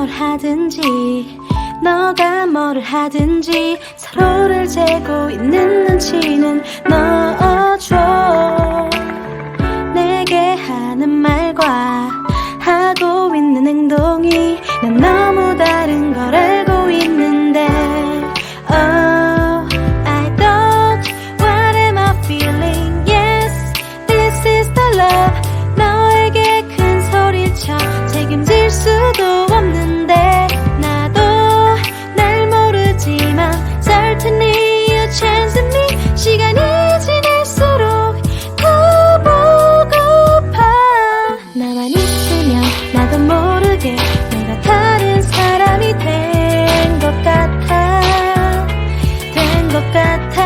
뭘 하든지 너가 뭐를 하든지 서로를 재고 있는 눈치는 넣어줘. 내게 하는 말과 하고 있는 행동이 난 너무 다른 걸 알고 있는데 Oh, I don't. What am I feeling? Yes, this is the love. 너에게 큰 소리쳐 책임질 수도 없는데 나도 날 모르지만 Certainly you chance me. 시간이 지날수록 더 보고파. 나만 있으면 나도 모르게 내가 다른 사람이 된 것 같아. 된 것 같아.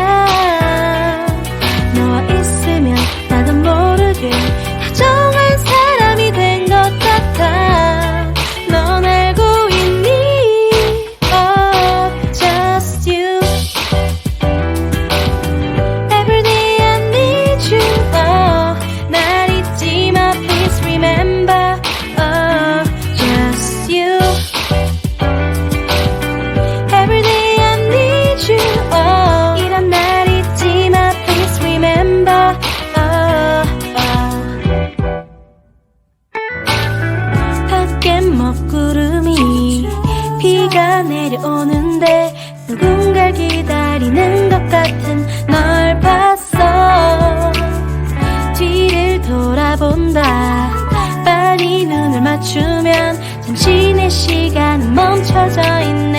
너와 있으면 나도 모르게 다정한 사람이 된 것 같아. 넌 알고 있니? Oh, just you. Every day I need you. Oh, 날 잊지 마, please remember. Oh, just you. Every day I need you. Oh, 이런 날 잊지 마, please remember. Oh, oh. 밖엔 먹구름이 비가 내려오는데 누군가를 기다리는 것 같은 널 봤어. 뒤를 돌아본다. 빨리 눈을 맞추면 잠시 내 시간은 멈춰져 있네.